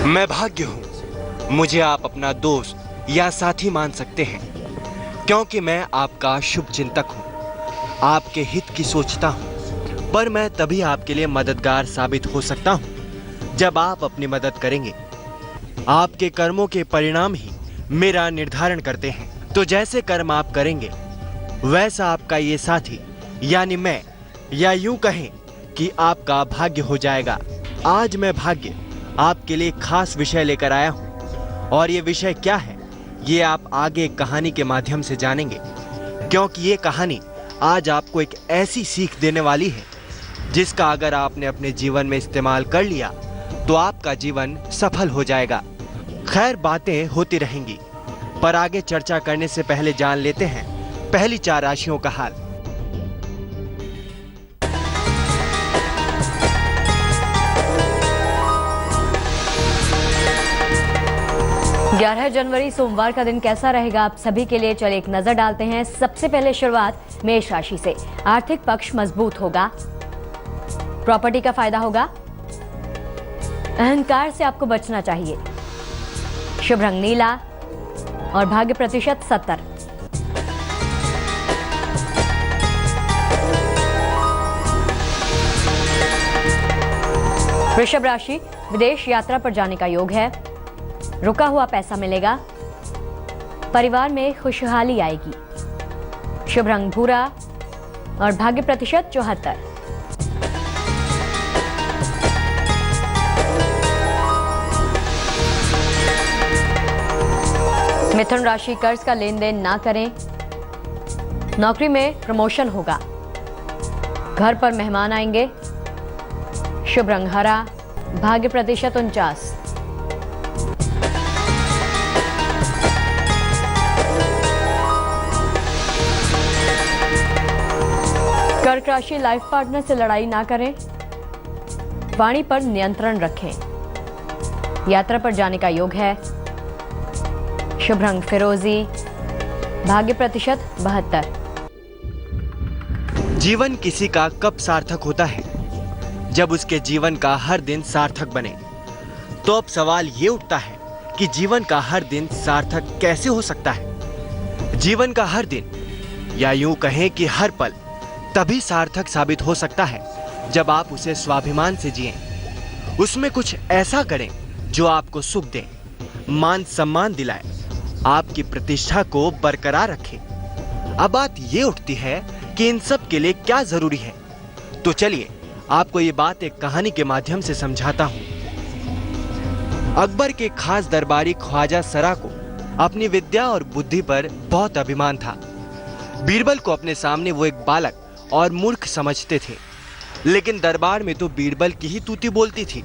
मैं भाग्य हूँ। मुझे आप अपना दोस्त या साथी मान सकते हैं, क्योंकि मैं आपका शुभ चिंतक हूँ, आपके हित की सोचता हूँ। पर मैं तभी आपके लिए मददगार साबित हो सकता हूँ जब आप अपनी मदद करेंगे। आपके कर्मों के परिणाम ही मेरा निर्धारण करते हैं। तो जैसे कर्म आप करेंगे वैसा आपका ये साथी यानी मैं, या यूं कहें कि आपका भाग्य हो जाएगा। आज मैं भाग्य आपके लिए खास विषय लेकर आया हूं, और ये विषय क्या है ये आप आगे एक कहानी के माध्यम से जानेंगे, क्योंकि ये कहानी आज आपको एक ऐसी सीख देने वाली है जिसका अगर आपने अपने जीवन में इस्तेमाल कर लिया तो आपका जीवन सफल हो जाएगा। खैर, बातें होती रहेंगी, पर आगे चर्चा करने से पहले जान लेते हैं पहली 4 राशियों का हाल। 11 जनवरी सोमवार का दिन कैसा रहेगा आप सभी के लिए, चलिए एक नजर डालते हैं। सबसे पहले शुरुआत मेष राशि से। आर्थिक पक्ष मजबूत होगा, प्रॉपर्टी का फायदा होगा, अहंकार से आपको बचना चाहिए। शुभ रंग नीला और भाग्य प्रतिशत 70। वृषभ राशि, विदेश यात्रा पर जाने का योग है, रुका हुआ पैसा मिलेगा, परिवार में खुशहाली आएगी। शुभ रंग भूरा और भाग्य प्रतिशत 74। मिथुन राशि, कर्ज का लेन देन ना करें, नौकरी में प्रमोशन होगा, घर पर मेहमान आएंगे। शुभ रंग हरा, भाग्य प्रतिशत 49। कर्क राशि, लाइफ पार्टनर से लड़ाई ना करें, वाणी पर नियंत्रण रखें, यात्रा पर जाने का योग है। शुभ रंग फिरोजी, भाग्य प्रतिशत 72। जीवन किसी का कब सार्थक होता है? जब उसके जीवन का हर दिन सार्थक बने। तो अब सवाल ये उठता है कि जीवन का हर दिन सार्थक कैसे हो सकता है? जीवन का हर दिन, या यूं कहें कि हर पल, तभी सार्थक साबित हो सकता है जब आप उसे स्वाभिमान से जिएं, उसमें कुछ ऐसा करें जो आपको सुख दे, मान सम्मान दिलाए, आपकी प्रतिष्ठा को बरकरार रखे। अब बात ये उठती है कि इन सब के लिए क्या जरूरी है। तो चलिए आपको ये बात एक कहानी के माध्यम से समझाता हूं। अकबर के खास दरबारी ख्वाजा सरा को अपनी विद्या और बुद्धि पर बहुत अभिमान था। बीरबल को अपने सामने वो एक बालक और मूर्ख समझते थे, लेकिन दरबार में तो बीरबल की ही तूती बोलती थी।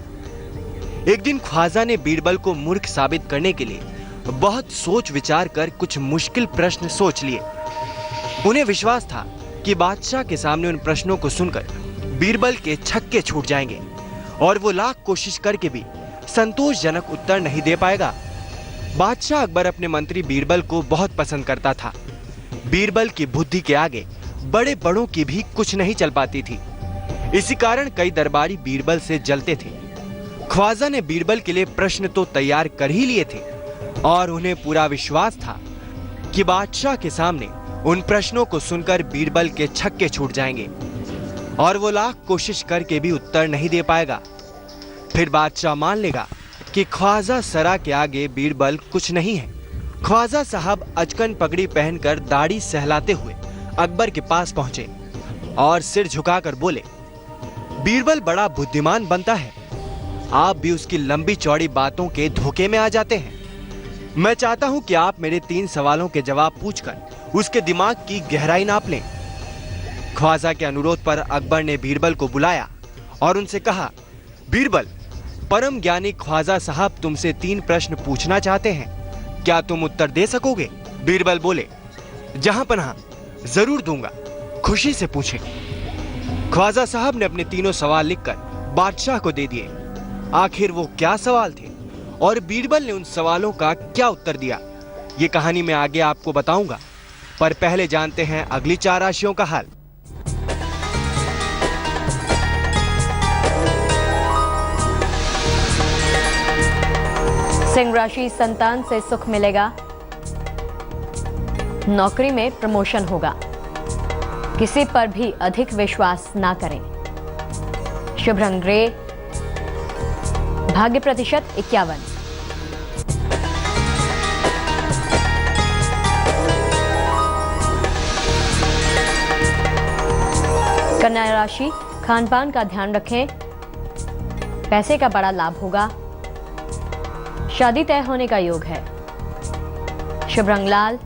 एक दिन ख्वाजा ने बीरबल को मूर्ख साबित करने के लिए बहुत सोच विचार कर कुछ मुश्किल प्रश्न सोच लिए। उन्हें विश्वास था कि बादशाह के सामने उन प्रश्नों को सुनकर बीरबल के छक्के छूट जाएंगे और वो लाख कोशिश करके भी संतोषजनक उत्तर नहीं दे पाएगा। बादशाह अकबर अपने मंत्री बीरबल को बहुत पसंद करता था। बीरबल की बुद्धि के आगे बड़े बड़ों की भी कुछ नहीं चल पाती थी। इसी कारण कई दरबारी बीरबल से जलते थे। ख्वाजा ने बीरबल के लिए प्रश्न तो तैयार कर ही लिए थे और उन्हें पूरा विश्वास था कि बादशाह के सामने उन प्रश्नों को सुनकर बीरबल के छक्के छूट जाएंगे और वो लाख कोशिश करके भी उत्तर नहीं दे पाएगा। फिर बादशाह मान लेगा कि ख्वाजा सरा के आगे बीरबल कुछ नहीं है। ख्वाजा साहब अचकन पगड़ी पहनकर दाढ़ी सहलाते हुए अकबर के पास पहुंचे और सिर झुकाकर बोले, बीरबल बड़ा बुद्धिमान बनता है, आप भी उसकी लंबी चौड़ी बातों के धोखे में आ जाते हैं। मैं चाहता हूं कि आप मेरे 3 सवालों के जवाब पूछकर उसके दिमाग की गहराई नाप लें। ख्वाजा के अनुरोध पर अकबर ने बीरबल को बुलाया और उनसे कहा, बीरबल, परम ज्ञानी ख्वाजा साहब तुमसे 3 प्रश्न पूछना चाहते हैं, क्या तुम उत्तर दे सकोगे? बीरबल बोले, जहां पनाह, जरूर दूंगा, खुशी से पूछें। ख्वाजा साहब ने अपने 3 सवाल लिखकर बादशाह को दे दिए। आखिर वो क्या सवाल थे और बीरबल ने उन सवालों का क्या उत्तर दिया, ये कहानी में आगे आपको बताऊंगा। पर पहले जानते हैं अगली 4 राशियों का हाल। सिंह राशि, संतान से सुख मिलेगा। नौकरी में प्रमोशन होगा। किसी पर भी अधिक विश्वास ना करें। शुभ रंग ग्रे। भाग्य प्रतिशत 51। कन्या राशि, खान पान का ध्यान रखें। पैसे का बड़ा लाभ होगा। शादी तय होने का योग है। शुभ रंग लाल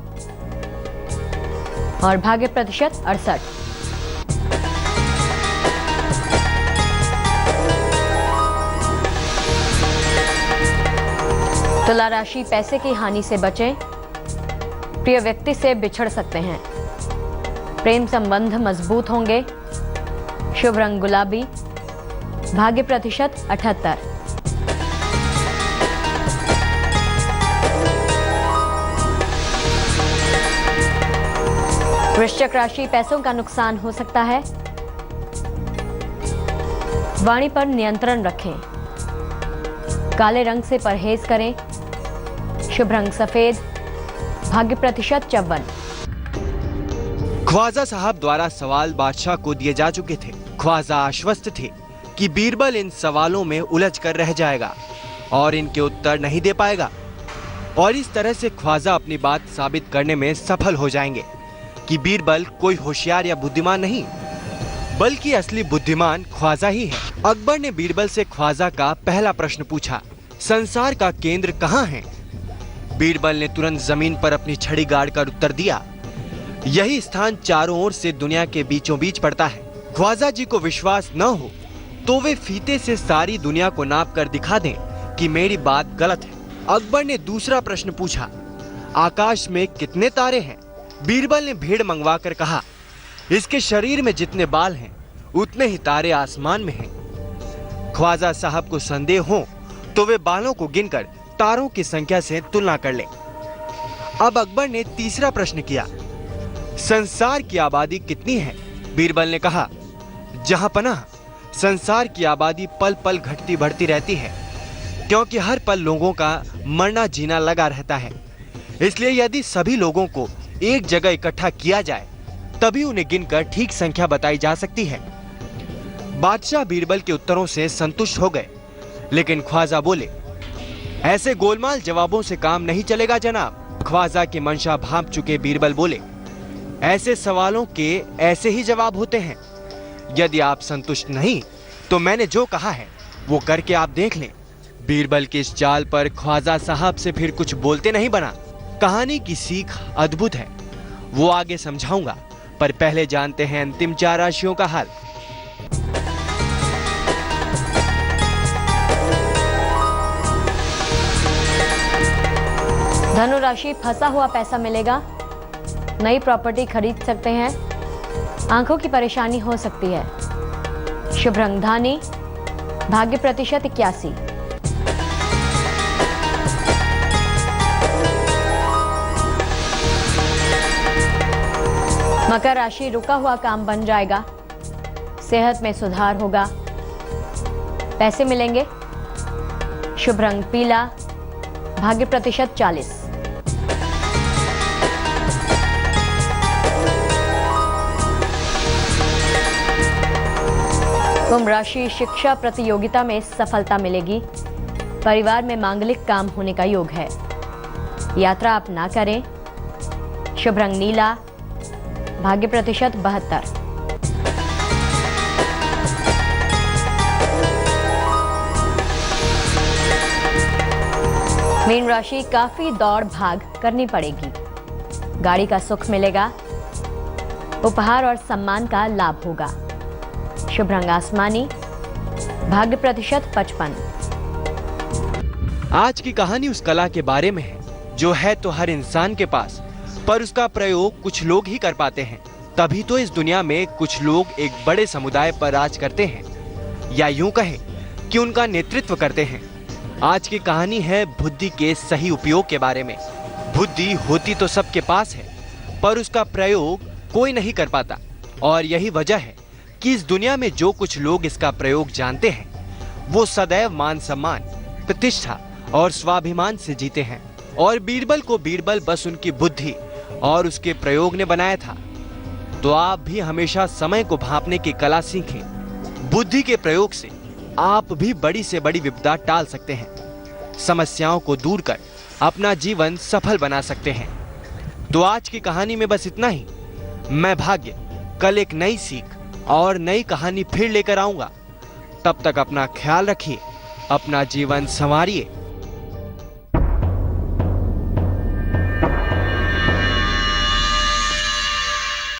और भाग्य प्रतिशत 68। तुला राशि, पैसे की हानि से बचें। प्रिय व्यक्ति से बिछड़ सकते हैं। प्रेम संबंध मजबूत होंगे। शुभ रंग गुलाबी। भाग्य प्रतिशत 78। वृश्चिक राशि, पैसों का नुकसान हो सकता है। वाणी पर नियंत्रण रखें। काले रंग से परहेज करें। शुभ रंग सफेद। भाग्य प्रतिशत 54। ख्वाजा साहब द्वारा सवाल बादशाह को दिए जा चुके थे। ख्वाजा आश्वस्त थे कि बीरबल इन सवालों में उलझ कर रह जाएगा और इनके उत्तर नहीं दे पाएगा, और इस तरह से ख्वाजा अपनी बात साबित करने में सफल हो जाएंगे कि बीरबल कोई होशियार या बुद्धिमान नहीं, बल्कि असली बुद्धिमान ख्वाजा ही है। अकबर ने बीरबल से ख्वाजा का पहला प्रश्न पूछा, संसार का केंद्र कहाँ है? बीरबल ने तुरंत जमीन पर अपनी छड़ी गाड़कर उत्तर दिया, यही स्थान चारों ओर से दुनिया के बीचों बीच पड़ता है। ख्वाजा जी को विश्वास न हो तो वे फीते से सारी दुनिया को नाप कर दिखा दें कि मेरी बात गलत है। अकबर ने दूसरा प्रश्न पूछा, आकाश में कितने तारे हैं? बीरबल ने भीड़ मंगवाकर कहा, इसके शरीर में जितने बाल हैं उतने ही तारे आसमान में हैं। ख्वाजा साहब को संदेह हो तो वे बालों को गिनकर तारों की संख्या से तुलना कर लें। अब अकबर ने तीसरा प्रश्न किया, संसार की आबादी कितनी है? बीरबल ने कहा, जहां पनाह, संसार की आबादी पल पल घटती बढ़ती रहती है, क्योंकि हर पल लोगों का मरना जीना लगा रहता है। इसलिए यदि सभी लोगों को एक जगह इकट्ठा किया जाए तभी उन्हें गिनकर ठीक संख्या बताई जा सकती है। बादशाह बीरबल के उत्तरों से संतुष्ट हो गए, लेकिन ख्वाजा बोले, ऐसे गोलमाल जवाबों से काम नहीं चलेगा जनाब। ख्वाजा की मंशा भांप चुके बीरबल बोले, ऐसे सवालों के ऐसे ही जवाब होते हैं। यदि आप संतुष्ट नहीं तो मैंने जो कहा है वो करके आप देख लें। बीरबल की इस चाल पर ख्वाजा साहब से फिर कुछ बोलते नहीं बना। कहानी की सीख अद्भुत है, वो आगे समझाऊंगा, पर पहले जानते हैं अंतिम 4 राशियों का हाल। धनु राशि, फंसा हुआ पैसा मिलेगा। नई प्रॉपर्टी खरीद सकते हैं। आंखों की परेशानी हो सकती है। शुभ रंग धानी। भाग्य प्रतिशत 81। मकर राशि, रुका हुआ काम बन जाएगा। सेहत में सुधार होगा। पैसे मिलेंगे। शुभ रंग पीला। भाग्य प्रतिशत 40। कुंभ राशि, शिक्षा प्रतियोगिता में सफलता मिलेगी। परिवार में मांगलिक काम होने का योग है। यात्रा आप ना करें। शुभ रंग नीला। भाग्य प्रतिशत 72। मीन राशि, काफी दौड़ भाग करनी पड़ेगी। गाड़ी का सुख मिलेगा। उपहार और सम्मान का लाभ होगा। शुभ रंग आसमानी। भाग्य प्रतिशत 55। आज की कहानी उस कला के बारे में है जो है तो हर इंसान के पास, पर उसका प्रयोग कुछ लोग ही कर पाते हैं। तभी तो इस दुनिया में कुछ लोग एक बड़े समुदाय पर राज करते हैं, या यूं कहें कि उनका नेतृत्व करते हैं। आज की कहानी है बुद्धि के सही उपयोग के बारे में। बुद्धि होती तो सबके पास है, पर उसका प्रयोग कोई नहीं कर पाता, और यही वजह है कि इस दुनिया में जो कुछ लोग इसका प्रयोग जानते हैं वो सदैव मान सम्मान, प्रतिष्ठा और स्वाभिमान से जीते हैं। और बीरबल को बीरबल बस उनकी बुद्धि और उसके प्रयोग ने बनाया था। तो आप भी हमेशा समय को भांपने की कला सीखें। बुद्धि के प्रयोग से आप भी बड़ी से बड़ी विपदा टाल सकते हैं, समस्याओं को दूर कर अपना जीवन सफल बना सकते हैं। तो आज की कहानी में बस इतना ही। मैं भाग्य कल एक नई सीख और नई कहानी फिर लेकर आऊंगा। तब तक अपना ख्याल रखिए, अपना जीवन संवारिए